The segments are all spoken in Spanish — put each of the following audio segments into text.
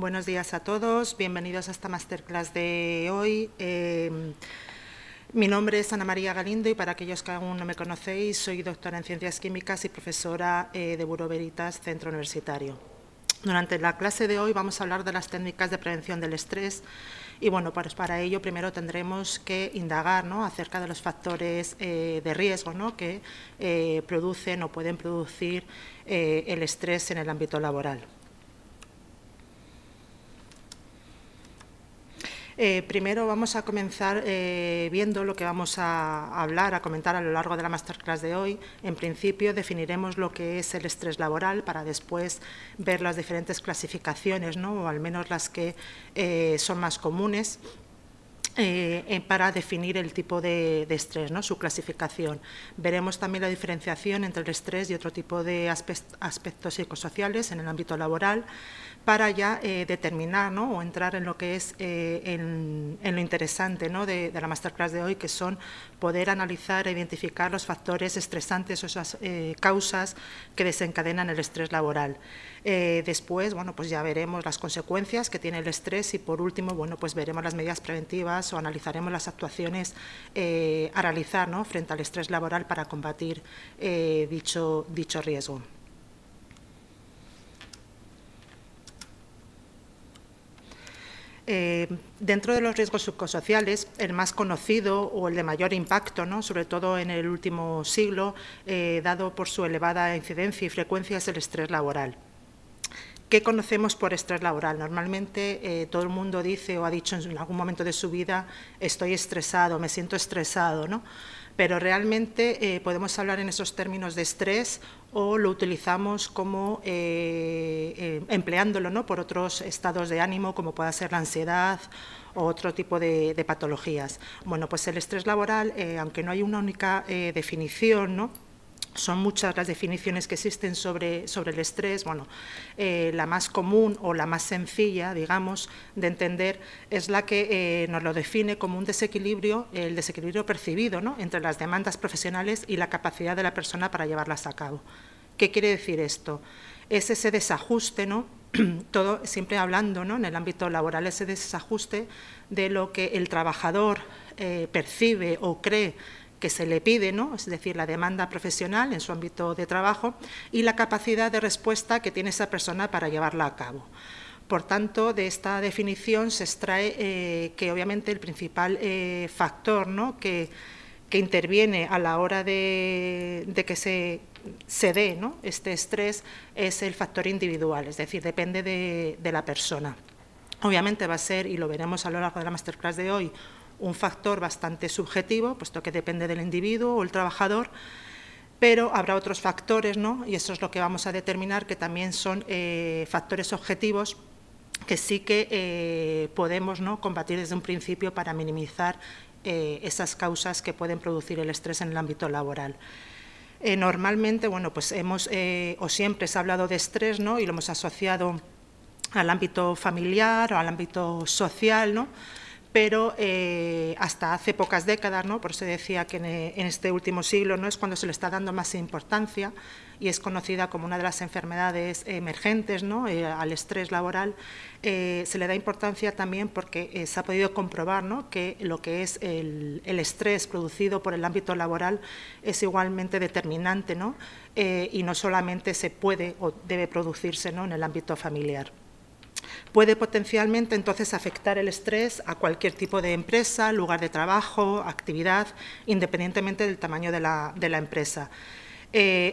Buenos días a todos, bienvenidos a esta masterclass de hoy. Mi nombre es Ana María Galindo y para aquellos que aún no me conocéis, soy doctora en Ciencias Químicas y profesora de Bureau Veritas Centro Universitario. Durante la clase de hoy vamos a hablar de las técnicas de prevención del estrés y bueno, pues para ello primero tendremos que indagar, ¿no?, acerca de los factores de riesgo, ¿no?, que producen o pueden producir el estrés en el ámbito laboral. Primero vamos a comenzar viendo lo que vamos a hablar, a comentar a lo largo de la masterclass de hoy. En principio definiremos lo que es el estrés laboral para después ver las diferentes clasificaciones, ¿no?, o al menos las que son más comunes. Para definir el tipo de estrés, ¿no?, su clasificación. Veremos también la diferenciación entre el estrés y otro tipo de aspectos psicosociales en el ámbito laboral para ya determinar, ¿no?, o entrar en lo que es en lo interesante, ¿no?, de la masterclass de hoy, que son poder analizar e identificar los factores estresantes o esas causas que desencadenan el estrés laboral. Después, bueno, pues ya veremos las consecuencias que tiene el estrés y por último, bueno, pues veremos las medidas preventivas o analizaremos las actuaciones a realizar, ¿no?, frente al estrés laboral para combatir dicho riesgo. Dentro de los riesgos psicosociales, el más conocido o el de mayor impacto, ¿no?, sobre todo en el último siglo, dado por su elevada incidencia y frecuencia, es el estrés laboral. ¿Qué conocemos por estrés laboral? Normalmente todo el mundo dice o ha dicho en algún momento de su vida estoy estresado, me siento estresado, ¿no? Pero realmente podemos hablar en esos términos de estrés o lo utilizamos como empleándolo, ¿no?, por otros estados de ánimo como pueda ser la ansiedad o otro tipo de patologías. Bueno, pues el estrés laboral, aunque no hay una única definición, ¿no?, son muchas las definiciones que existen sobre el estrés. Bueno, la más común o la más sencilla, digamos, de entender es la que nos lo define como un desequilibrio, el desequilibrio percibido, ¿no?, entre las demandas profesionales y la capacidad de la persona para llevarlas a cabo. ¿Qué quiere decir esto? Es ese desajuste, ¿no?, todo siempre hablando, ¿no?, en el ámbito laboral, ese desajuste de lo que el trabajador percibe o cree que se le pide, ¿no?, es decir, la demanda profesional en su ámbito de trabajo y la capacidad de respuesta que tiene esa persona para llevarla a cabo. Por tanto, de esta definición se extrae que obviamente el principal factor, ¿no?, que interviene a la hora de que se dé, ¿no?, este estrés es el factor individual, es decir, depende de la persona. Obviamente va a ser, y lo veremos a lo largo de la masterclass de hoy, un factor bastante subjetivo, puesto que depende del individuo o el trabajador, pero habrá otros factores, ¿no?, y eso es lo que vamos a determinar, que también son factores objetivos que sí que podemos, ¿no?, combatir desde un principio para minimizar esas causas que pueden producir el estrés en el ámbito laboral. Normalmente, bueno, pues o siempre se ha hablado de estrés, ¿no?, y lo hemos asociado al ámbito familiar o al ámbito social, ¿no?, pero hasta hace pocas décadas, ¿no?, por eso decía que en este último siglo, ¿no?, es cuando se le está dando más importancia y es conocida como una de las enfermedades emergentes, ¿no?, al estrés laboral. Se le da importancia también porque se ha podido comprobar, ¿no?, que lo que es el estrés producido por el ámbito laboral es igualmente determinante, ¿no?, y no solamente se puede o debe producirse, ¿no?, en el ámbito familiar. Puede potencialmente entonces afectar el estrés a cualquier tipo de empresa, lugar de trabajo, actividad, independientemente del tamaño de la empresa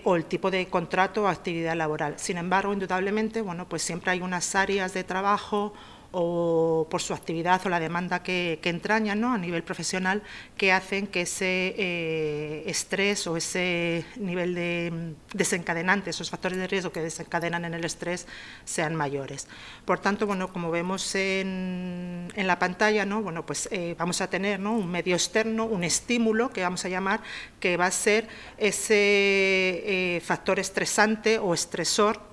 o el tipo de contrato o actividad laboral. Sin embargo, indudablemente, bueno, pues siempre hay unas áreas de trabajo o por su actividad o la demanda que entrañan, ¿no?, a nivel profesional, que hacen que ese estrés o ese nivel de desencadenantes, esos factores de riesgo que desencadenan en el estrés sean mayores. Por tanto, bueno, como vemos en la pantalla, ¿no?, bueno, pues vamos a tener, ¿no?, un medio externo, un estímulo que vamos a llamar, que va a ser ese factor estresante o estresor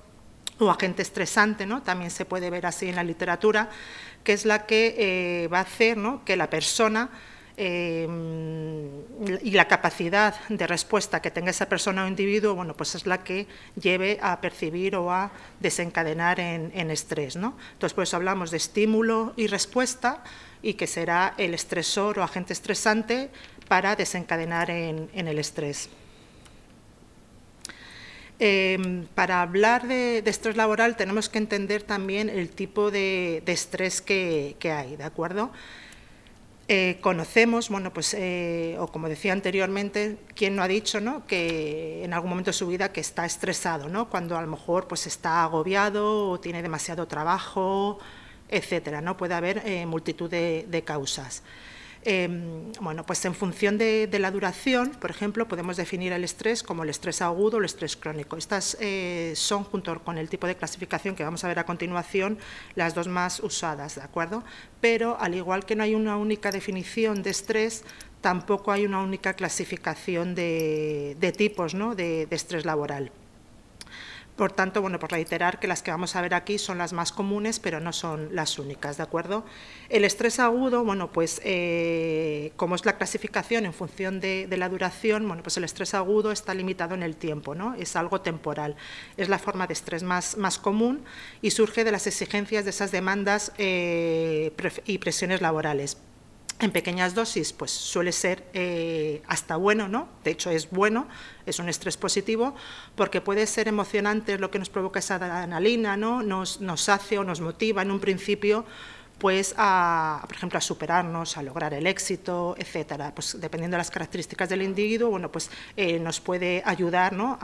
o agente estresante, ¿no?, también se puede ver así en la literatura, que es la que va a hacer, ¿no?, que la persona y la capacidad de respuesta que tenga esa persona o individuo, bueno, pues es la que lleve a percibir o a desencadenar en estrés, ¿no? Entonces, por eso hablamos de estímulo y respuesta, y que será el estresor o agente estresante para desencadenar en el estrés. Para hablar de estrés laboral tenemos que entender también el tipo de estrés que hay, ¿de acuerdo? Conocemos, bueno, pues, o como decía anteriormente, ¿quién no ha dicho, ¿no?, que en algún momento de su vida que está estresado, ¿no?, cuando a lo mejor pues, está agobiado o tiene demasiado trabajo, etcétera, ¿no? Puede haber multitud de causas. Bueno, pues en función de la duración, por ejemplo, podemos definir el estrés como el estrés agudo o el estrés crónico. Estas son, junto con el tipo de clasificación que vamos a ver a continuación, las dos más usadas, ¿de acuerdo? Pero, al igual que no hay una única definición de estrés, tampoco hay una única clasificación de tipos, ¿no?, de estrés laboral. Por tanto, bueno, por reiterar que las que vamos a ver aquí son las más comunes, pero no son las únicas, ¿de acuerdo? El estrés agudo, bueno, pues como es la clasificación en función de la duración, bueno, pues el estrés agudo está limitado en el tiempo, ¿no? Es algo temporal. Es la forma de estrés más común y surge de las exigencias de esas demandas y presiones laborales. En pequeñas dosis, pues suele ser hasta bueno, ¿no? De hecho, es bueno, es un estrés positivo, porque puede ser emocionante, es lo que nos provoca esa adrenalina, ¿no? Nos hace o nos motiva en un principio, pues, por ejemplo, a superarnos, a lograr el éxito, etcétera. Pues, dependiendo de las características del individuo, bueno, pues nos puede ayudar, ¿no?,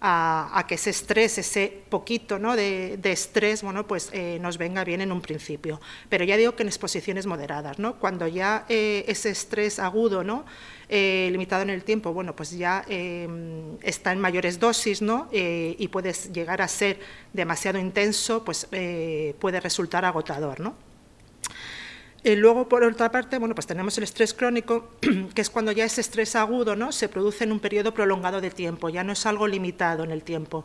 a que ese estrés, ese poquito, ¿no?, de estrés, bueno, pues nos venga bien en un principio. Pero ya digo que en exposiciones moderadas, ¿no? Cuando ya ese estrés agudo, ¿no?, limitado en el tiempo, bueno, pues ya está en mayores dosis, ¿no?, y puede llegar a ser demasiado intenso, pues puede resultar agotador, ¿no? Luego, por otra parte, bueno, pues tenemos el estrés crónico, que es cuando ya ese estrés agudo, ¿no?, se produce en un periodo prolongado de tiempo, ya no es algo limitado en el tiempo.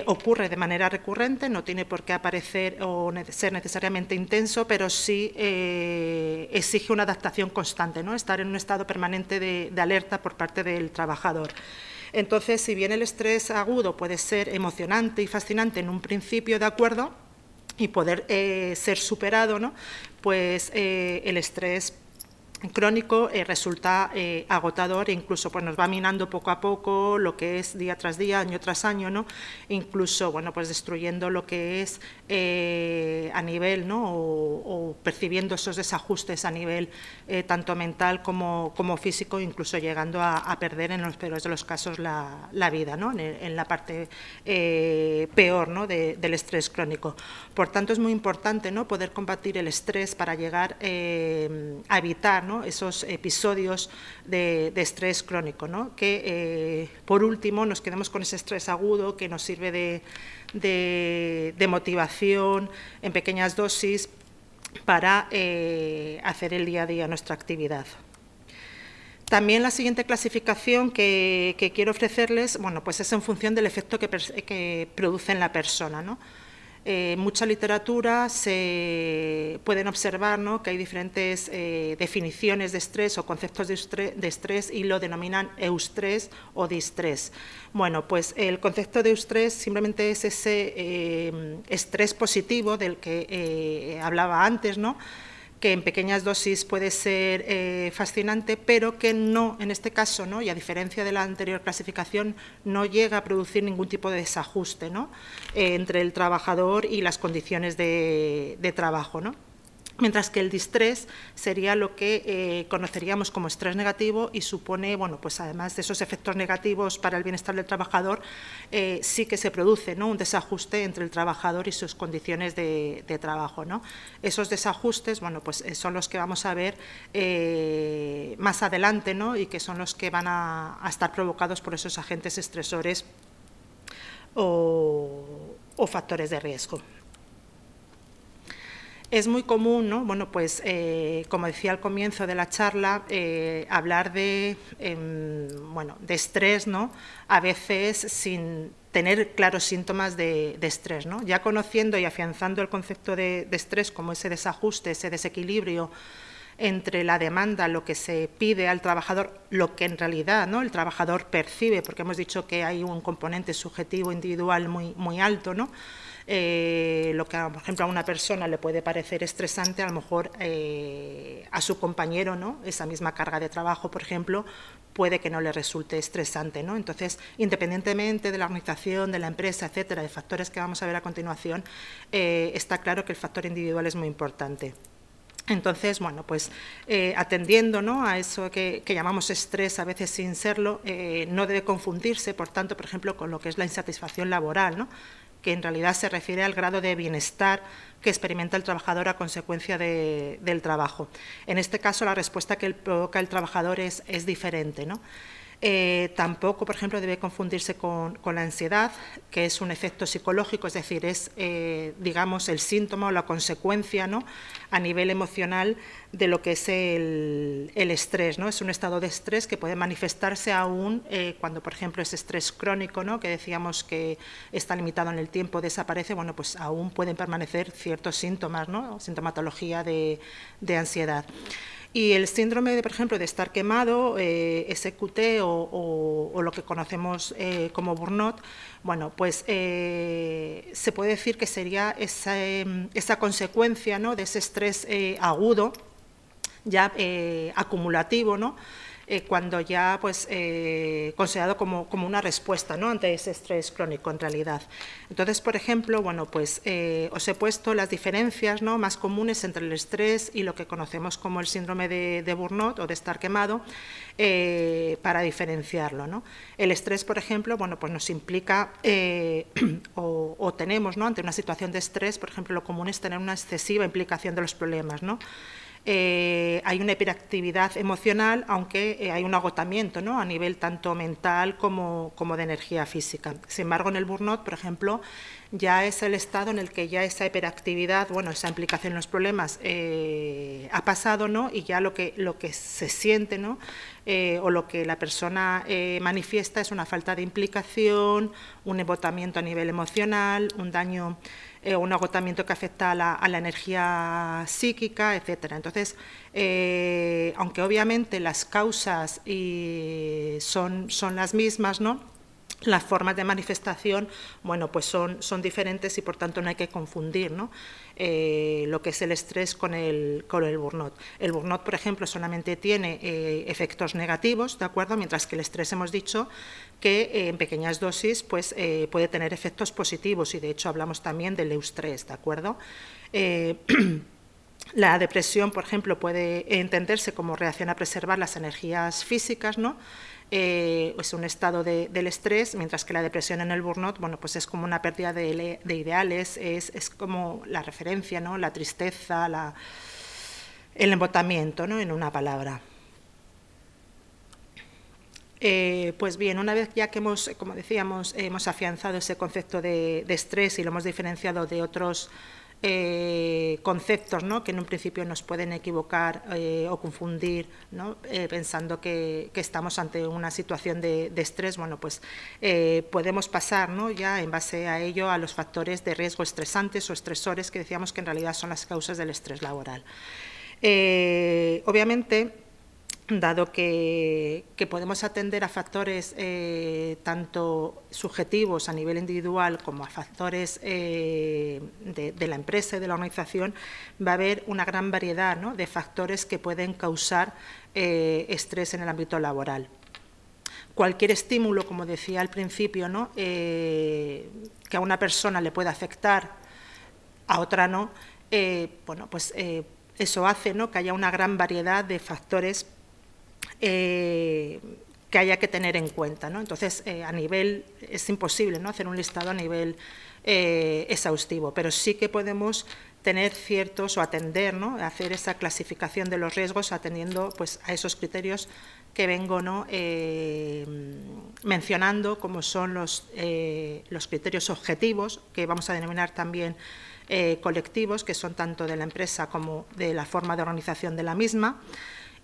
Ocurre de manera recurrente, no tiene por qué aparecer o ser necesariamente intenso, pero sí exige una adaptación constante, ¿no?, estar en un estado permanente de alerta por parte del trabajador. Entonces, si bien el estrés agudo puede ser emocionante y fascinante en un principio, ¿de acuerdo?, y poder ser superado, ¿no?, pues el estrés crónico resulta agotador e incluso pues, nos va minando poco a poco lo que es día tras día, año tras año, ¿no? Incluso bueno, pues destruyendo lo que es a nivel, ¿no?, o percibiendo esos desajustes a nivel tanto mental como físico, incluso llegando a perder en los peores de los casos la vida, ¿no?, en la parte peor, ¿no?, del estrés crónico. Por tanto, es muy importante, ¿no?, poder combatir el estrés para llegar a evitar, ¿no?, esos episodios de estrés crónico, ¿no?, que por último nos quedemos con ese estrés agudo que nos sirve de motivación en pequeñas dosis para hacer el día a día nuestra actividad. También la siguiente clasificación que quiero ofrecerles, bueno, pues es en función del efecto que produce en la persona, ¿no? Mucha literatura se pueden observar, ¿no?, que hay diferentes definiciones de estrés o conceptos de estrés y lo denominan eustrés o distrés. Bueno, pues el concepto de eustrés simplemente es ese estrés positivo del que hablaba antes, ¿no?, que en pequeñas dosis puede ser fascinante, pero que no, en este caso, ¿no?, y a diferencia de la anterior clasificación, no llega a producir ningún tipo de desajuste, ¿no?, entre el trabajador y las condiciones de trabajo, ¿no? Mientras que el distrés sería lo que conoceríamos como estrés negativo y supone, bueno, pues además de esos efectos negativos para el bienestar del trabajador, sí que se produce, ¿no?, un desajuste entre el trabajador y sus condiciones de trabajo, ¿no? Esos desajustes, bueno, pues son los que vamos a ver más adelante, ¿no?, y que son los que van a estar provocados por esos agentes estresores o factores de riesgo. Es muy común, ¿no?, bueno, pues, como decía al comienzo de la charla, hablar de estrés, ¿no?, a veces sin tener claros síntomas de estrés, ¿no? Ya conociendo y afianzando el concepto de estrés como ese desajuste, ese desequilibrio entre la demanda, lo que se pide al trabajador, lo que en realidad, ¿no?, el trabajador percibe, porque hemos dicho que hay un componente subjetivo individual muy alto, ¿no? Lo que, por ejemplo, a una persona le puede parecer estresante, a lo mejor a su compañero, ¿no?, esa misma carga de trabajo, por ejemplo, puede que no le resulte estresante, ¿no? Entonces, independientemente de la organización, de la empresa, etcétera, de factores que vamos a ver a continuación, está claro que el factor individual es muy importante. Entonces, bueno, pues atendiendo, ¿no?, a eso que llamamos estrés, a veces sin serlo, no debe confundirse, por tanto, por ejemplo, con lo que es la insatisfacción laboral, ¿no?, que en realidad se refiere al grado de bienestar que experimenta el trabajador a consecuencia del trabajo. En este caso, la respuesta que provoca el trabajador es diferente, ¿no? Tampoco, por ejemplo, debe confundirse con la ansiedad, que es un efecto psicológico, es decir, es, digamos, el síntoma o la consecuencia, ¿no?, a nivel emocional de lo que es el estrés, ¿no? Es un estado de estrés que puede manifestarse aún cuando, por ejemplo, ese estrés crónico, ¿no?, que decíamos que está limitado en el tiempo, desaparece, bueno, pues aún pueden permanecer ciertos síntomas, ¿no?, sintomatología de ansiedad. Y el síndrome, por ejemplo, de estar quemado, SQT o lo que conocemos como burnout, bueno, pues se puede decir que sería esa consecuencia, ¿no?, de ese estrés agudo, ya acumulativo, ¿no?, cuando ya pues considerado como una respuesta, ¿no?, ante ese estrés crónico en realidad. Entonces, por ejemplo, bueno, pues os he puesto las diferencias, ¿no?, más comunes entre el estrés y lo que conocemos como el síndrome de burnout o de estar quemado, para diferenciarlo, ¿no? El estrés, por ejemplo, bueno, pues nos implica o tenemos, ¿no?, ante una situación de estrés, por ejemplo, lo común es tener una excesiva implicación de los problemas, ¿no? Hay una hiperactividad emocional, aunque hay un agotamiento, ¿no?, a nivel tanto mental como de energía física. Sin embargo, en el burnout, por ejemplo, ya es el estado en el que ya esa hiperactividad, bueno, esa implicación en los problemas ha pasado, ¿no?, y ya lo que se siente, ¿no?, o lo que la persona manifiesta es una falta de implicación, un agotamiento a nivel emocional, un daño, un agotamiento que afecta a la energía psíquica, etcétera. Entonces, aunque obviamente las causas son las mismas, ¿no?, las formas de manifestación, bueno, pues son diferentes y por tanto no hay que confundir, ¿no?, lo que es el estrés con el burnout. El burnout, por ejemplo, solamente tiene efectos negativos, ¿de acuerdo?, mientras que el estrés hemos dicho que en pequeñas dosis pues, puede tener efectos positivos y de hecho hablamos también del eustrés, ¿de acuerdo? La depresión, por ejemplo, puede entenderse como reacción a preservar las energías físicas, ¿no?, es un estado del estrés, mientras que la depresión en el burnout, bueno, pues es como una pérdida de ideales, es como la referencia, ¿no?, la tristeza, el embotamiento, ¿no?, en una palabra. Pues bien, una vez ya que hemos, como decíamos, hemos afianzado ese concepto de estrés y lo hemos diferenciado de otros conceptos, ¿no?, que en un principio nos pueden equivocar o confundir, ¿no?, pensando que estamos ante una situación de estrés, bueno, pues podemos pasar, ¿no?, ya en base a ello a los factores de riesgo estresantes o estresores que decíamos que en realidad son las causas del estrés laboral. Obviamente, dado que podemos atender a factores tanto subjetivos a nivel individual como a factores de la empresa y de la organización, va a haber una gran variedad, ¿no?, de factores que pueden causar estrés en el ámbito laboral. Cualquier estímulo, como decía al principio, ¿no?, que a una persona le pueda afectar, a otra no, bueno, pues eso hace, ¿no?, que haya una gran variedad de factores que haya que tener en cuenta, ¿no? Entonces, a nivel, es imposible, ¿no?, hacer un listado a nivel exhaustivo, pero sí que podemos tener ciertos o atender, ¿no?, hacer esa clasificación de los riesgos atendiendo pues, a esos criterios que vengo, ¿no?, mencionando, como son los criterios objetivos, que vamos a denominar también colectivos, que son tanto de la empresa como de la forma de organización de la misma,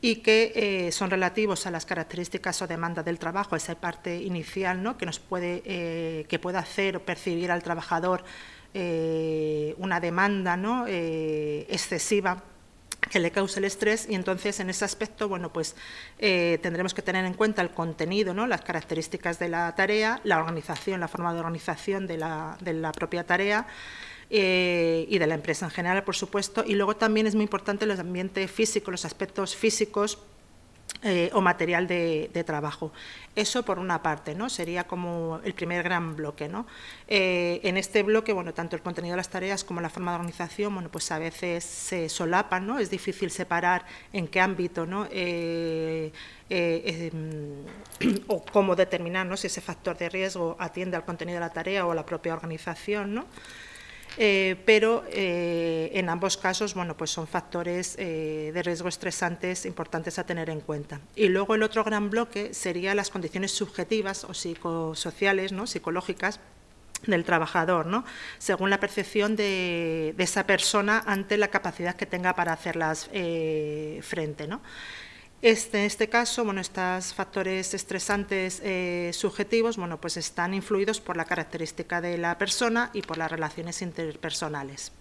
y que son relativos a las características o demanda del trabajo, esa parte inicial, ¿no?, que puede hacer o percibir al trabajador una demanda, ¿no?, excesiva que le cause el estrés, y entonces en ese aspecto, bueno, pues tendremos que tener en cuenta el contenido, ¿no?, las características de la tarea, la organización, la forma de organización de la propia tarea y de la empresa en general, por supuesto, y luego también es muy importante el ambiente físico, los aspectos físicos o material de trabajo. Eso por una parte, ¿no?, sería como el primer gran bloque, ¿no? En este bloque, bueno, tanto el contenido de las tareas como la forma de organización, bueno, pues a veces se solapan, ¿no? Es difícil separar en qué ámbito, ¿no?, o cómo determinar, ¿no?, si ese factor de riesgo atiende al contenido de la tarea o a la propia organización, ¿no? Pero en ambos casos, bueno, pues son factores de riesgo estresantes importantes a tener en cuenta. Y luego el otro gran bloque sería las condiciones subjetivas o psicosociales, ¿no?, psicológicas del trabajador, ¿no?, según la percepción de esa persona ante la capacidad que tenga para hacerlas frente, ¿no? En este caso, bueno, estos factores estresantes subjetivos, bueno, pues están influidos por la característica de la persona y por las relaciones interpersonales.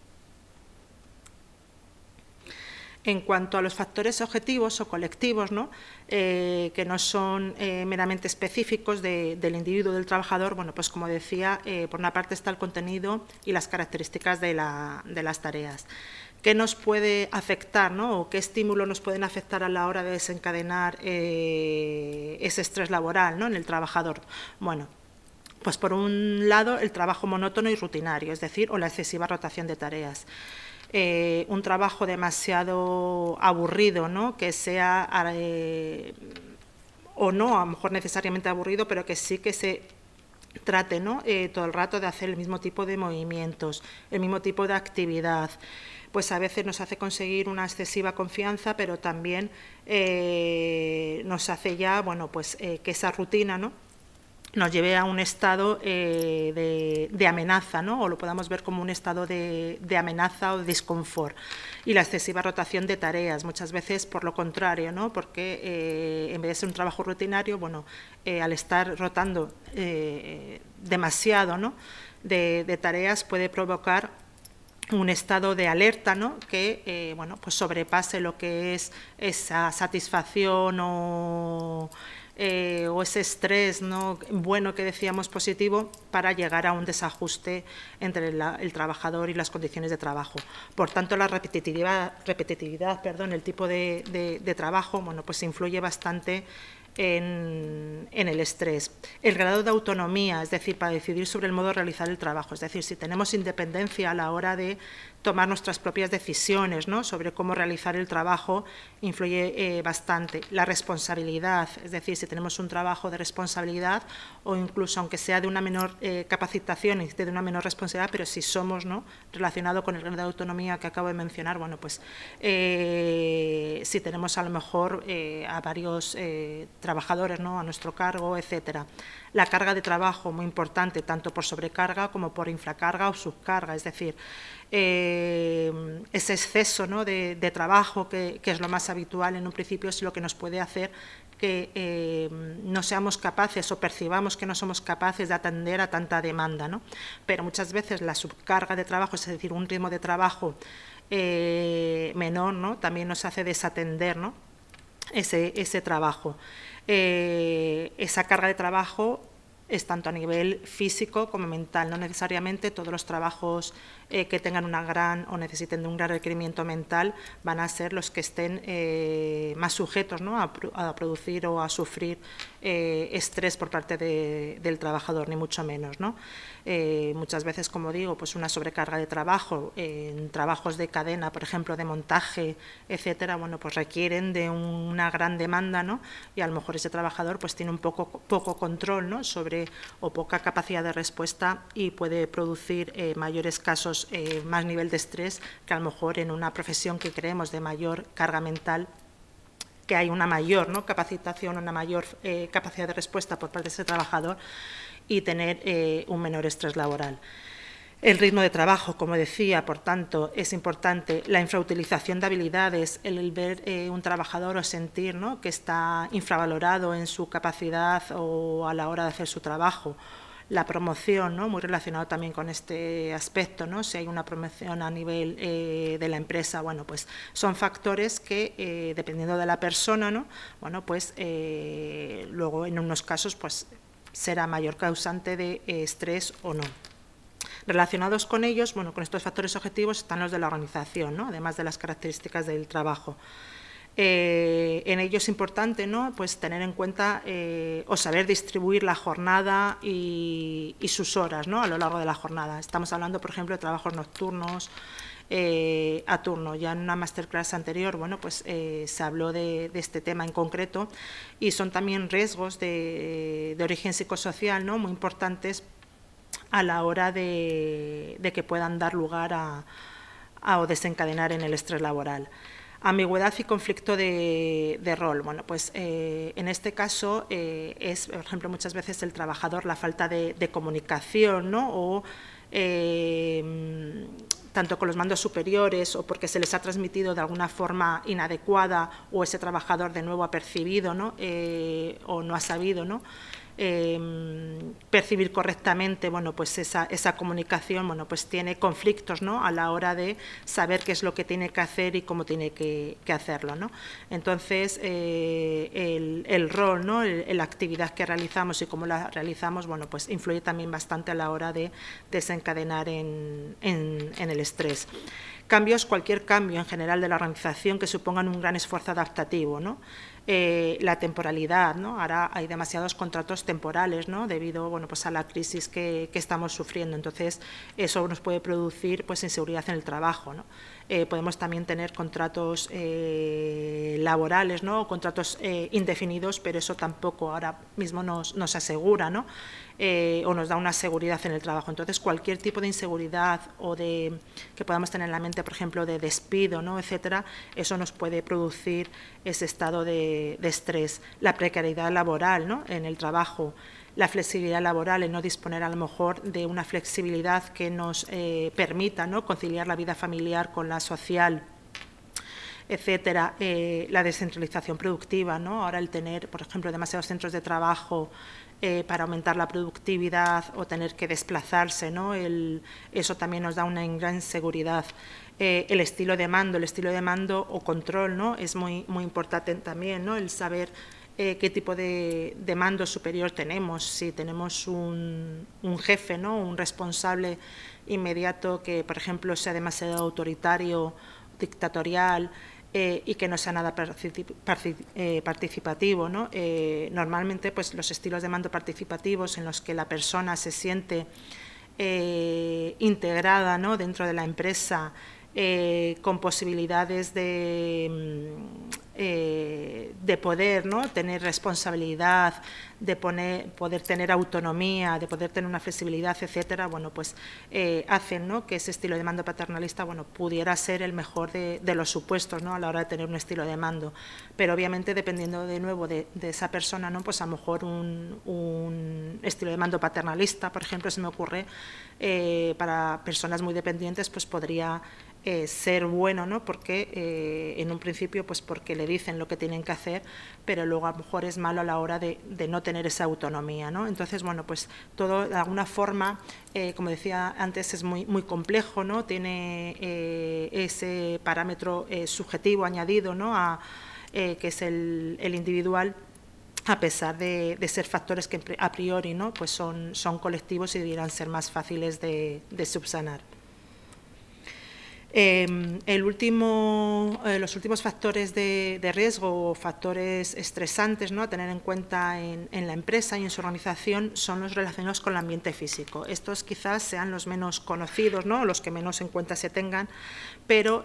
En cuanto a los factores objetivos o colectivos, ¿no?, que no son meramente específicos del individuo, del trabajador, bueno, pues como decía, por una parte está el contenido y las características de las tareas. ¿Qué nos puede afectar, ¿no?, o qué estímulos nos pueden afectar a la hora de desencadenar ese estrés laboral, ¿no?, en el trabajador? Bueno, pues por un lado el trabajo monótono y rutinario, es decir, o la excesiva rotación de tareas. Un trabajo demasiado aburrido, ¿no?, que sea o no, a lo mejor necesariamente aburrido, pero que sí que se trate, ¿no?, todo el rato de hacer el mismo tipo de movimientos, el mismo tipo de actividad. Pues a veces nos hace conseguir una excesiva confianza, pero también nos hace ya, bueno, pues que esa rutina, ¿no?, nos lleve a un estado de amenaza, ¿no?, o lo podamos ver como un estado de amenaza o de desconfort. Y la excesiva rotación de tareas, muchas veces por lo contrario, ¿no?, porque en vez de ser un trabajo rutinario, bueno, al estar rotando demasiado, ¿no?, de tareas puede provocar un estado de alerta, ¿no?, que bueno, pues sobrepase lo que es esa satisfacción o ese estrés, ¿no?, bueno que decíamos positivo, para llegar a un desajuste entre el trabajador y las condiciones de trabajo. Por tanto, la repetitividad, el tipo de trabajo, bueno, pues influye bastante en el estrés. El grado de autonomía, es decir, para decidir sobre el modo de realizar el trabajo, es decir, si tenemos independencia a la hora de tomar nuestras propias decisiones, ¿no?, sobre cómo realizar el trabajo, influye bastante. La responsabilidad, es decir, si tenemos un trabajo de responsabilidad o incluso aunque sea de una menor capacitación y de una menor responsabilidad, pero si somos, ¿no?, relacionado con el grado de autonomía que acabo de mencionar, bueno, pues si tenemos a lo mejor a varios trabajadores, ¿no?, a nuestro cargo, etcétera. La carga de trabajo, muy importante, tanto por sobrecarga como por infracarga o subcarga, es decir, ese exceso, ¿no?, de trabajo que es lo más habitual en un principio, es lo que nos puede hacer que no seamos capaces o percibamos que no somos capaces de atender a tanta demanda, ¿no? Pero muchas veces la subcarga de trabajo, es decir, un ritmo de trabajo menor, ¿no?, también nos hace desatender, ¿no?, ese trabajo. Esa carga de trabajo es tanto a nivel físico como mental, no necesariamente todos los trabajos que tengan una gran o necesiten de un gran requerimiento mental van a ser los que estén más sujetos, ¿no?, a producir o a sufrir estrés por parte del trabajador, ni mucho menos, ¿no? Muchas veces, como digo, pues una sobrecarga de trabajo en trabajos de cadena, por ejemplo, de montaje, etcétera, bueno, pues requieren de una gran demanda, ¿no?, y a lo mejor ese trabajador pues tiene un poco control, ¿no?, sobre o poca capacidad de respuesta y puede producir mayores casos, más nivel de estrés que a lo mejor en una profesión que creemos de mayor carga mental, que hay una mayor, ¿no?, capacitación, una mayor capacidad de respuesta por parte de ese trabajador y tener un menor estrés laboral. El ritmo de trabajo, como decía, por tanto, es importante. La infrautilización de habilidades, el ver un trabajador o sentir, ¿no?, que está infravalorado en su capacidad o a la hora de hacer su trabajo. la promoción, ¿no? Muy relacionado también con este aspecto, ¿no? Si hay una promoción a nivel de la empresa, bueno, pues son factores que, dependiendo de la persona, ¿no? Bueno, pues luego en unos casos pues será mayor causante de estrés o no. Relacionados con ellos, bueno, con estos factores objetivos están los de la organización, ¿no? Además de las características del trabajo. En ello es importante, ¿no? Pues tener en cuenta o saber distribuir la jornada y sus horas, ¿no? A lo largo de la jornada. Estamos hablando, por ejemplo, de trabajos nocturnos a turno. Ya en una masterclass anterior, bueno, pues se habló de este tema en concreto, y son también riesgos de origen psicosocial, ¿no? Muy importantes a la hora de que puedan dar lugar o desencadenar en el estrés laboral. Ambigüedad y conflicto de rol. Bueno, pues en este caso es, por ejemplo, muchas veces el trabajador la falta de comunicación, ¿no? O tanto con los mandos superiores, o porque se les ha transmitido de alguna forma inadecuada, o ese trabajador de nuevo ha percibido, ¿no? O no ha sabido, ¿no? Percibir correctamente, bueno, pues esa comunicación, bueno, pues tiene conflictos, ¿no? A la hora de saber qué es lo que tiene que hacer y cómo tiene que hacerlo, ¿no? Entonces, el rol, ¿no? La actividad que realizamos y cómo la realizamos, bueno, pues influye también bastante a la hora de desencadenar en el estrés. Cambios, cualquier cambio en general de la organización que supongan un gran esfuerzo adaptativo, ¿no? La temporalidad, ¿no? Ahora hay demasiados contratos temporales, ¿no? Debido, bueno, pues a la crisis que estamos sufriendo. Entonces, eso nos puede producir pues inseguridad en el trabajo, ¿no? Podemos también tener contratos laborales, ¿no? O contratos indefinidos, pero eso tampoco ahora mismo nos asegura, ¿no? O nos da una seguridad en el trabajo. Entonces, cualquier tipo de inseguridad o que podamos tener en la mente, por ejemplo, de despido, ¿no? Etcétera, eso nos puede producir ese estado de estrés. La precariedad laboral, ¿no? En el trabajo, la flexibilidad laboral, el no disponer a lo mejor de una flexibilidad que nos permita, ¿no? Conciliar la vida familiar con la social, etcétera, la descentralización productiva, ¿no? Ahora el tener, por ejemplo, demasiados centros de trabajo para aumentar la productividad o tener que desplazarse, ¿no? Eso también nos da una gran inseguridad. El estilo de mando o control, ¿no? Es muy importante también, ¿no? El saber qué tipo de mando superior tenemos, si tenemos un jefe, ¿no? Un responsable inmediato que, por ejemplo, sea demasiado autoritario, dictatorial, y que no sea nada participativo, ¿no? Normalmente, pues, los estilos de mando participativos en los que la persona se siente integrada, ¿no? Dentro de la empresa, con posibilidades de poder, ¿no? Tener responsabilidad, de poder tener autonomía, de poder tener una flexibilidad, etcétera, bueno, pues hacen, ¿no? Que ese estilo de mando paternalista, bueno, pudiera ser el mejor de los supuestos, ¿no? A la hora de tener un estilo de mando, pero obviamente dependiendo de nuevo de esa persona, ¿no? Pues a lo mejor un estilo de mando paternalista, por ejemplo, se me ocurre, para personas muy dependientes, pues podría ser bueno, ¿no? Porque en un principio, pues porque le dicen lo que tienen que hacer, pero luego a lo mejor es malo a la hora de no tener esa autonomía, ¿no? Entonces, bueno, pues todo de alguna forma, como decía antes, es muy complejo, ¿no? Tiene ese parámetro subjetivo añadido, ¿no? Que es el individual, a pesar de ser factores que a priori, ¿no? Pues son colectivos y debieran ser más fáciles de subsanar. Los últimos factores de riesgo o factores estresantes, ¿no? A tener en cuenta en la empresa y en su organización son los relacionados con el ambiente físico. Estos quizás sean los menos conocidos, ¿no? Los que menos en cuenta se tengan, pero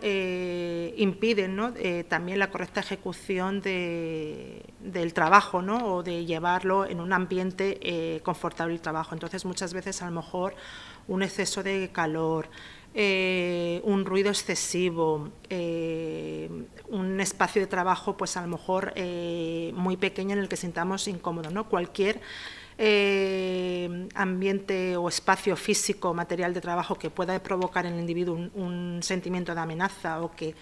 impiden, ¿no? También la correcta ejecución del trabajo, ¿no? O de llevarlo en un ambiente confortable el trabajo. Entonces, muchas veces a lo mejor un exceso de calor, un ruido excesivo, un espacio de trabajo pues a lo mejor muy pequeño en el que sintamos incómodos, ¿no? Cualquier ambiente o espacio físico, material de trabajo que pueda provocar en el individuo un sentimiento de amenaza o que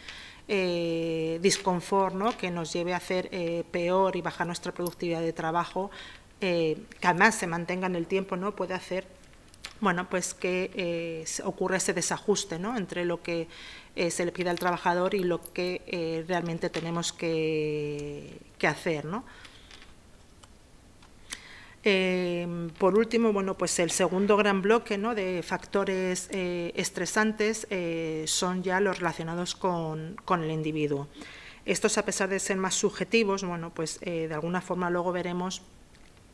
disconfort, ¿no? Que nos lleve a hacer peor y bajar nuestra productividad de trabajo, que además se mantenga en el tiempo, ¿no? Puede hacer, bueno, pues que ocurra ese desajuste, ¿no? Entre lo que se le pide al trabajador y lo que realmente tenemos que hacer, ¿no? Por último, bueno, pues el segundo gran bloque, ¿no?, de factores estresantes son ya los relacionados con el individuo. Estos, a pesar de ser más subjetivos, bueno, pues de alguna forma luego veremos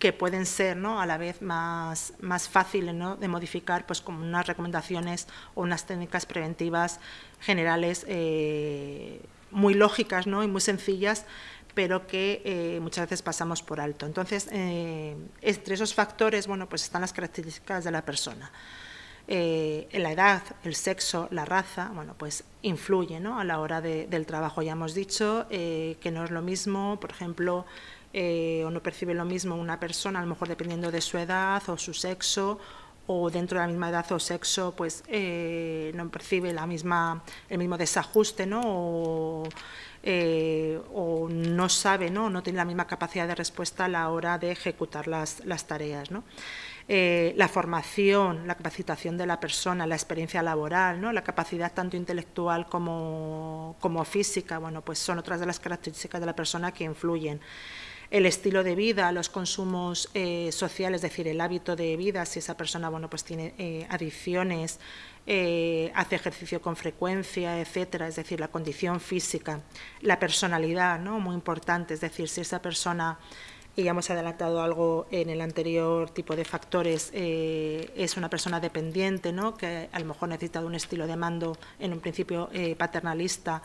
que pueden ser, ¿no?, a la vez más fáciles, ¿no?, de modificar, pues como unas recomendaciones o unas técnicas preventivas generales muy lógicas, ¿no?, y muy sencillas, pero que muchas veces pasamos por alto. Entonces, entre esos factores, bueno, pues están las características de la persona. La edad, el sexo, la raza, bueno, pues influye, ¿no?, a la hora del trabajo. Ya hemos dicho que no es lo mismo, por ejemplo, o no percibe lo mismo una persona, a lo mejor dependiendo de su edad o su sexo, o dentro de la misma edad o sexo, pues no percibe el mismo desajuste, ¿no?, o no sabe, no tiene la misma capacidad de respuesta a la hora de ejecutar las tareas, ¿no? La formación, la capacitación de la persona, la experiencia laboral, ¿no?, la capacidad tanto intelectual como física, bueno, pues son otras de las características de la persona que influyen. El estilo de vida, los consumos sociales, es decir, el hábito de vida, si esa persona, bueno, pues tiene adicciones, hace ejercicio con frecuencia, etcétera, es decir, la condición física, la personalidad, ¿no?, muy importante, es decir, si esa persona, y ya hemos adelantado algo en el anterior tipo de factores, es una persona dependiente, ¿no?, que a lo mejor necesita de un estilo de mando en un principio paternalista,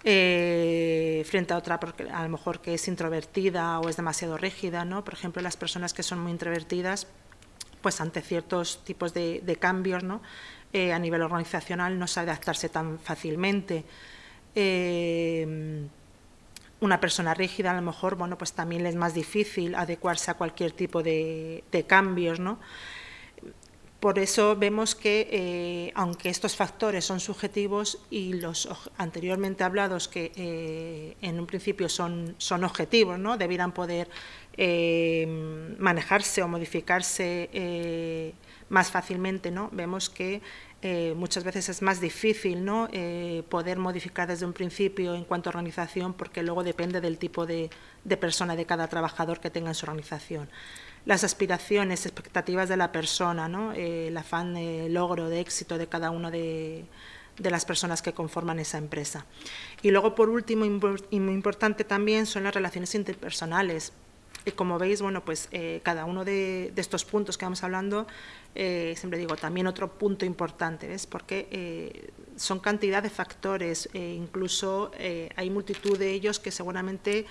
frente a otra, porque a lo mejor que es introvertida o es demasiado rígida, ¿no? Por ejemplo, las personas que son muy introvertidas, pues ante ciertos tipos de cambios, ¿no?, a nivel organizacional no sabe adaptarse tan fácilmente. Una persona rígida, a lo mejor, bueno, pues también le es más difícil adecuarse a cualquier tipo de cambios, ¿no? Por eso vemos que, aunque estos factores son subjetivos y los anteriormente hablados, que en un principio son objetivos, ¿no?, debieran poder manejarse o modificarse más fácilmente, ¿no?, vemos que muchas veces es más difícil, ¿no?, poder modificar desde un principio en cuanto a organización, porque luego depende del tipo de persona, de cada trabajador que tenga en su organización. Las aspiraciones, expectativas de la persona, ¿no?, el afán de logro, de éxito de cada una de las personas que conforman esa empresa. Y luego, por último, y muy importante también, son las relaciones interpersonales. Y como veis, bueno, pues cada uno de estos puntos que vamos hablando, siempre digo, también otro punto importante, ¿ves? Porque son cantidad de factores, incluso hay multitud de ellos que seguramente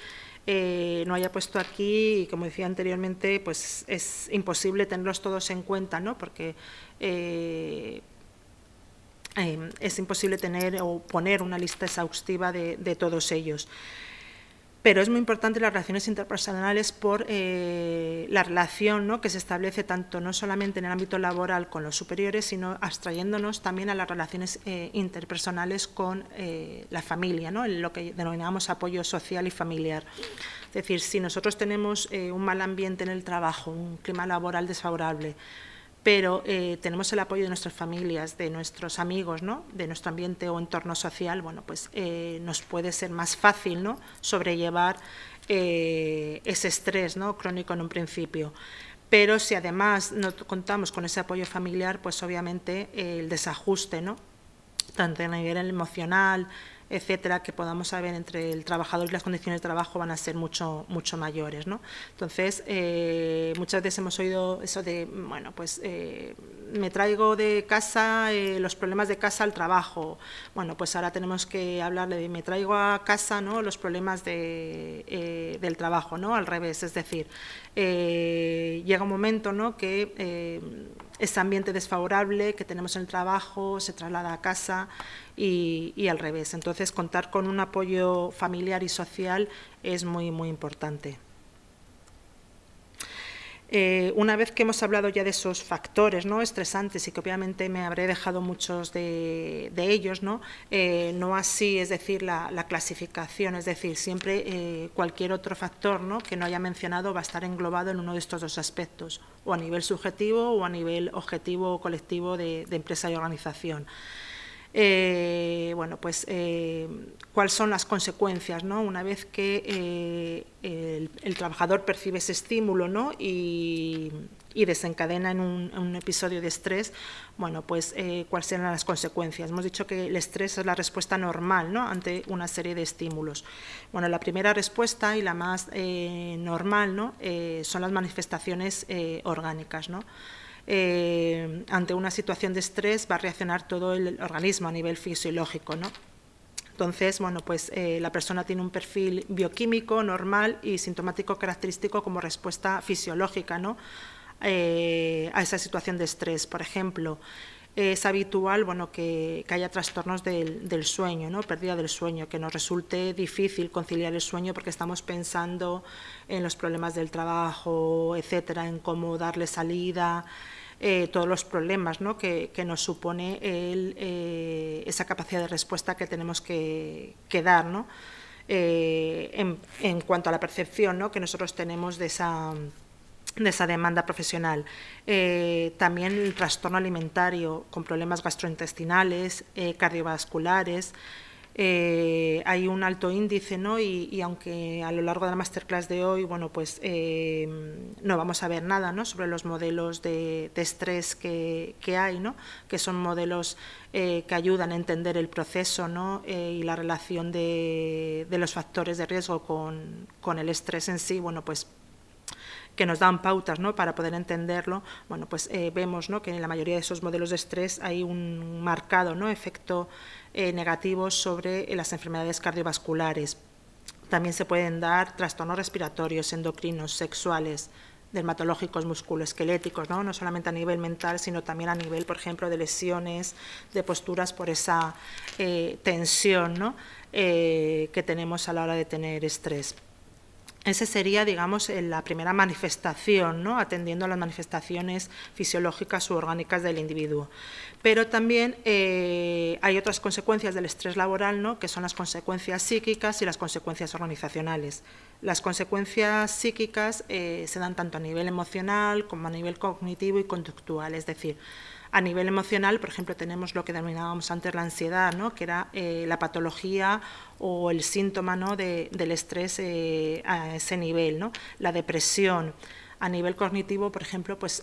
no haya puesto aquí, y como decía anteriormente, pues es imposible tenerlos todos en cuenta, ¿no?, porque es imposible tener o poner una lista exhaustiva de todos ellos. Pero es muy importante las relaciones interpersonales por la relación, ¿no?, que se establece tanto no solamente en el ámbito laboral con los superiores, sino abstrayéndonos también a las relaciones interpersonales con la familia, ¿no?, en lo que denominamos apoyo social y familiar. Es decir, si nosotros tenemos un mal ambiente en el trabajo, un clima laboral desfavorable, pero tenemos el apoyo de nuestras familias, de nuestros amigos, ¿no?, de nuestro ambiente o entorno social, bueno, pues nos puede ser más fácil, ¿no?, sobrellevar ese estrés, ¿no?, crónico en un principio. Pero si además no contamos con ese apoyo familiar, pues obviamente el desajuste, ¿no?, tanto a nivel emocional, etcétera, que podamos saber entre el trabajador y las condiciones de trabajo van a ser mucho mayores, ¿no? Entonces, muchas veces hemos oído eso de, bueno, pues me traigo de casa los problemas de casa al trabajo. Bueno, pues ahora tenemos que hablar de me traigo a casa, ¿no?, los problemas del trabajo, ¿no?, al revés, es decir, llega un momento, ¿no?, que ese ambiente desfavorable que tenemos en el trabajo se traslada a casa y al revés. Entonces, contar con un apoyo familiar y social es muy importante. Una vez que hemos hablado ya de esos factores, ¿no?, estresantes, y que obviamente me habré dejado muchos de ellos, ¿no?, no así, es decir, la clasificación, es decir, siempre cualquier otro factor, ¿no?, que no haya mencionado va a estar englobado en uno de estos dos aspectos, o a nivel subjetivo o a nivel objetivo o colectivo de empresa y organización. Bueno, pues, ¿cuáles son las consecuencias, ¿no?, una vez que el trabajador percibe ese estímulo, ¿no?, y desencadena en un episodio de estrés? Bueno, pues, ¿cuáles serán las consecuencias? Hemos dicho que el estrés es la respuesta normal, ¿no?, ante una serie de estímulos. Bueno, la primera respuesta y la más normal, ¿no?, son las manifestaciones orgánicas, ¿no? Ante una situación de estrés va a reaccionar todo el organismo a nivel fisiológico, ¿no? Entonces, bueno, pues la persona tiene un perfil bioquímico normal y sintomático característico como respuesta fisiológica, ¿no?, a esa situación de estrés. Por ejemplo, es habitual, bueno, que haya trastornos del sueño, ¿no?, pérdida del sueño, que nos resulte difícil conciliar el sueño porque estamos pensando en los problemas del trabajo, etcétera, en cómo darle salida, todos los problemas, ¿no?, que nos supone esa capacidad de respuesta que tenemos que dar, ¿no?, en cuanto a la percepción, ¿no?, que nosotros tenemos de esa demanda profesional. También el trastorno alimentario con problemas gastrointestinales, cardiovasculares. Hay un alto índice, ¿no?, y aunque a lo largo de la masterclass de hoy, bueno, pues no vamos a ver nada, ¿no?, sobre los modelos de estrés que hay, ¿no?, que son modelos que ayudan a entender el proceso, ¿no?, y la relación de los factores de riesgo con el estrés en sí. Bueno, pues que nos dan pautas, ¿no?, para poder entenderlo. Bueno, pues vemos, ¿no?, que en la mayoría de esos modelos de estrés hay un marcado, ¿no?, efecto negativo sobre las enfermedades cardiovasculares. También se pueden dar trastornos respiratorios, endocrinos, sexuales, dermatológicos, musculoesqueléticos, ¿no?, no solamente a nivel mental, sino también a nivel, por ejemplo, de lesiones, de posturas por esa tensión, ¿no?, que tenemos a la hora de tener estrés. Esa sería, digamos, la primera manifestación, ¿no?, atendiendo a las manifestaciones fisiológicas u orgánicas del individuo. Pero también hay otras consecuencias del estrés laboral, ¿no?, que son las consecuencias psíquicas y las consecuencias organizacionales. Las consecuencias psíquicas se dan tanto a nivel emocional como a nivel cognitivo y conductual, es decir, a nivel emocional, por ejemplo, tenemos lo que denominábamos antes la ansiedad, ¿no?, que era la patología o el síntoma, ¿no?, del estrés a ese nivel, ¿no? La depresión. A nivel cognitivo, por ejemplo, pues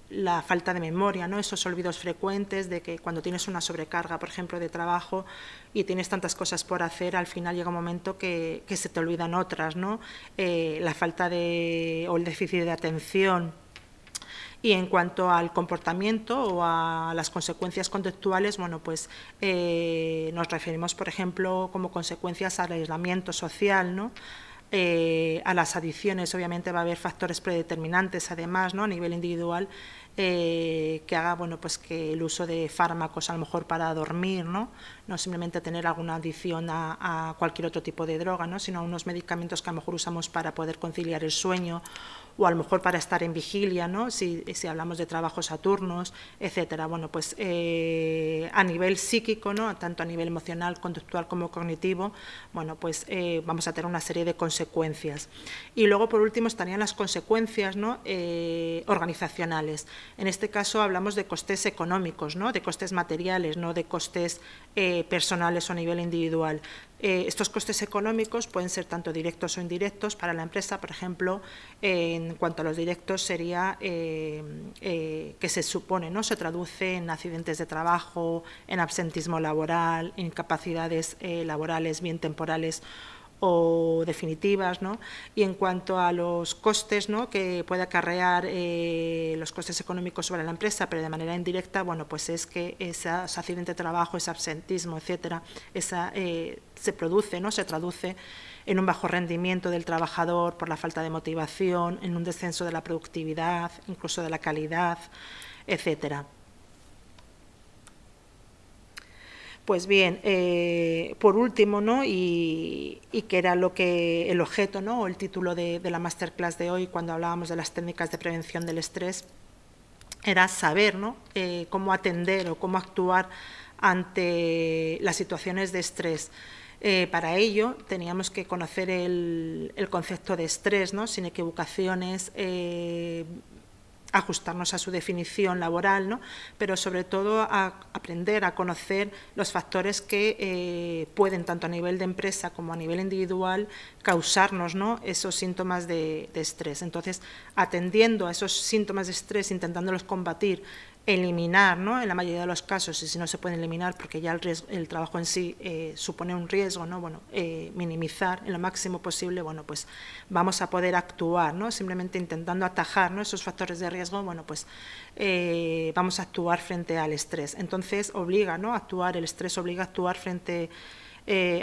la falta de memoria, ¿no?, esos olvidos frecuentes de que cuando tienes una sobrecarga, por ejemplo, de trabajo y tienes tantas cosas por hacer, al final llega un momento que se te olvidan otras, ¿no? La falta o el déficit de atención. Y en cuanto al comportamiento o a las consecuencias conductuales, bueno, pues nos referimos, por ejemplo, como consecuencias al aislamiento social, ¿no?, a las adicciones. Obviamente va a haber factores predeterminantes, además, ¿no?, a nivel individual, que haga, bueno, pues que el uso de fármacos, a lo mejor para dormir, no simplemente tener alguna adicción a cualquier otro tipo de droga, ¿no?, sino a unos medicamentos que a lo mejor usamos para poder conciliar el sueño, o a lo mejor para estar en vigilia, ¿no?, si hablamos de trabajos a turnos, etcétera. Bueno, pues a nivel psíquico, ¿no?, tanto a nivel emocional, conductual como cognitivo, bueno, pues vamos a tener una serie de consecuencias. Y luego, por último, estarían las consecuencias, ¿no?, organizacionales. En este caso hablamos de costes económicos, ¿no?, de costes materiales, no de costes personales o a nivel individual. Estos costes económicos pueden ser tanto directos o indirectos para la empresa. Por ejemplo, en cuanto a los directos sería que se supone, ¿no?, se traduce en accidentes de trabajo, en absentismo laboral, en incapacidades laborales, bien temporales o definitivas, ¿no? Y en cuanto a los costes, ¿no?, que puede acarrear los costes económicos sobre la empresa, pero de manera indirecta, bueno, pues es que ese accidente de trabajo, ese absentismo, etcétera, se produce, ¿no?, se traduce en un bajo rendimiento del trabajador por la falta de motivación, en un descenso de la productividad, incluso de la calidad, etcétera. Pues bien, por último, ¿no? y que era el objeto, ¿no? o el título de la masterclass de hoy, cuando hablábamos de las técnicas de prevención del estrés, era saber, ¿no? Cómo atender o cómo actuar ante las situaciones de estrés. Para ello teníamos que conocer el concepto de estrés, ¿no? sin equivocaciones, ajustarnos a su definición laboral, ¿no? pero sobre todo a aprender a conocer los factores que pueden, tanto a nivel de empresa como a nivel individual, causarnos, ¿no? esos síntomas de estrés. Entonces, atendiendo a esos síntomas de estrés, intentándolos combatir, eliminar, ¿no? en la mayoría de los casos, y si no se pueden eliminar porque ya el trabajo en sí supone un riesgo, ¿no? bueno, minimizar en lo máximo posible, bueno, pues vamos a poder actuar, ¿no? simplemente intentando atajar, ¿no? esos factores de riesgo, bueno, pues vamos a actuar frente al estrés. Entonces obliga, ¿no? el estrés obliga a actuar frente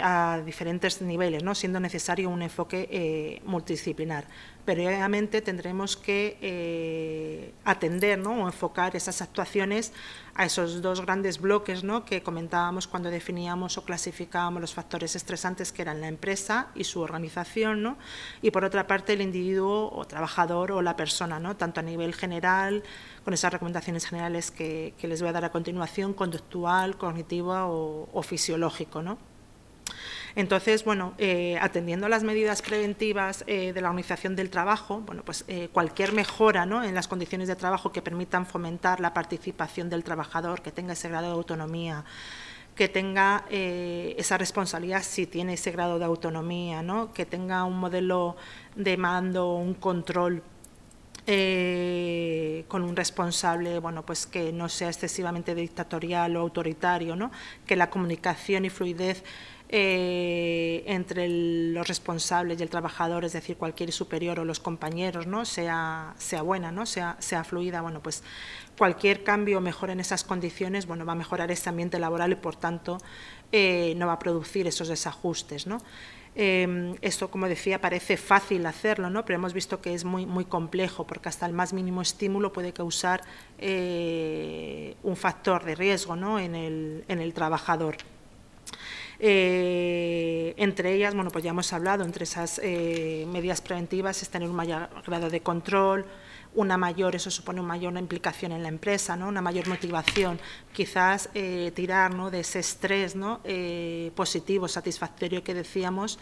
a diferentes niveles, ¿no? siendo necesario un enfoque multidisciplinar. Pero obviamente tendremos que atender, ¿no? o enfocar esas actuaciones a esos dos grandes bloques, ¿no? que comentábamos cuando definíamos o clasificábamos los factores estresantes, que eran la empresa y su organización, ¿no? y por otra parte el individuo o trabajador o la persona, ¿no? tanto a nivel general, con esas recomendaciones generales que les voy a dar a continuación, conductual, cognitiva o fisiológico, ¿no? Entonces, bueno, atendiendo a las medidas preventivas de la organización del trabajo, bueno, pues cualquier mejora, ¿no? en las condiciones de trabajo que permitan fomentar la participación del trabajador, que tenga ese grado de autonomía, que tenga esa responsabilidad si tiene ese grado de autonomía, ¿no? que tenga un modelo de mando, un control con un responsable, bueno, pues que no sea excesivamente dictatorial o autoritario, ¿no? que la comunicación y fluidez entre los responsables y el trabajador, es decir, cualquier superior o los compañeros, ¿no? sea buena, ¿no? sea fluida. Bueno, pues cualquier cambio o mejora en esas condiciones, bueno, va a mejorar ese ambiente laboral y, por tanto, no va a producir esos desajustes, ¿no? Esto, como decía, parece fácil hacerlo, ¿no? pero hemos visto que es muy complejo, porque hasta el más mínimo estímulo puede causar un factor de riesgo, ¿no? en el trabajador. Entre ellas, bueno, pues ya hemos hablado, entre esas medidas preventivas es tener un mayor grado de control, eso supone una mayor implicación en la empresa, ¿no? una mayor motivación, quizás tirar, ¿no? de ese estrés, ¿no? Positivo, satisfactorio que decíamos,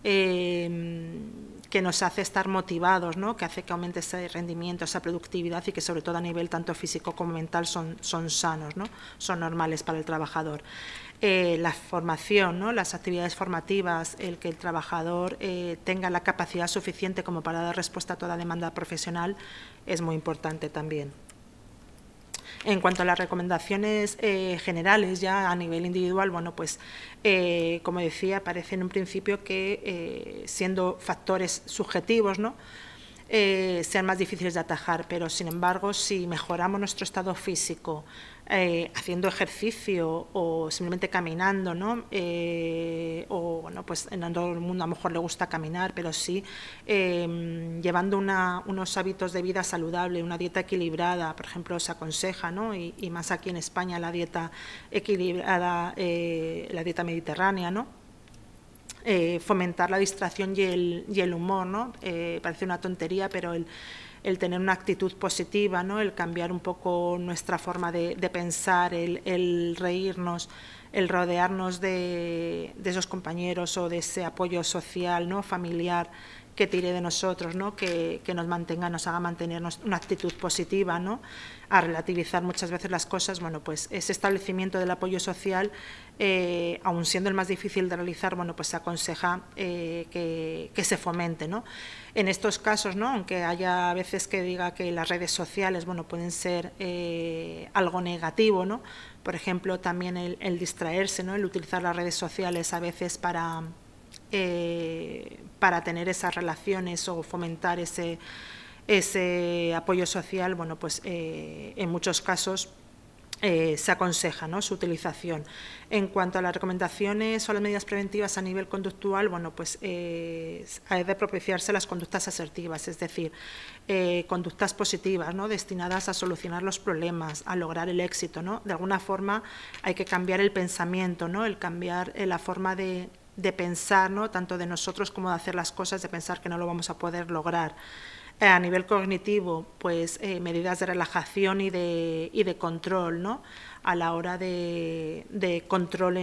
que nos hace estar motivados, ¿no? que hace que aumente ese rendimiento, esa productividad, y que sobre todo a nivel tanto físico como mental son sanos, ¿no? son normales para el trabajador. La formación, ¿no? las actividades formativas, el que el trabajador tenga la capacidad suficiente como para dar respuesta a toda demanda profesional, es muy importante también. En cuanto a las recomendaciones generales, ya a nivel individual, bueno, pues como decía, parece en un principio que siendo factores subjetivos, ¿no? sean más difíciles de atajar, pero sin embargo, si mejoramos nuestro estado físico haciendo ejercicio o simplemente caminando, ¿no? O bueno, pues en todo el mundo a lo mejor le gusta caminar, pero sí llevando unos hábitos de vida saludable, una dieta equilibrada, por ejemplo, se aconseja, ¿no? y más aquí en España, la dieta equilibrada, la dieta mediterránea, ¿no? Fomentar la distracción y el humor, ¿no? Parece una tontería, pero el tener una actitud positiva, ¿no? el cambiar un poco nuestra forma de pensar, el reírnos, el rodearnos de esos compañeros o de ese apoyo social, ¿no? familiar, que tire de nosotros, ¿no? que nos mantenga, nos haga mantener una actitud positiva, ¿no? a relativizar muchas veces las cosas. Bueno, pues ese establecimiento del apoyo social, aun siendo el más difícil de realizar, bueno, pues se aconseja que se fomente, ¿no? En estos casos, ¿no? aunque haya a veces que diga que las redes sociales, bueno, pueden ser algo negativo, ¿no? Por ejemplo, también el distraerse, ¿no? el utilizar las redes sociales a veces para tener esas relaciones o fomentar ese apoyo social, bueno, pues en muchos casos se aconseja, ¿no?, su utilización. En cuanto a las recomendaciones o las medidas preventivas a nivel conductual, bueno, pues hay de propiciarse las conductas asertivas, es decir, conductas positivas, ¿no?, destinadas a solucionar los problemas, a lograr el éxito, ¿no? De alguna forma hay que cambiar el pensamiento, ¿no?, el cambiar la forma de pensar, ¿no?, tanto de nosotros como de hacer las cosas, de pensar que no lo vamos a poder lograr. A nivel cognitivo, pues medidas de relajación y de control, ¿no?, a la hora de control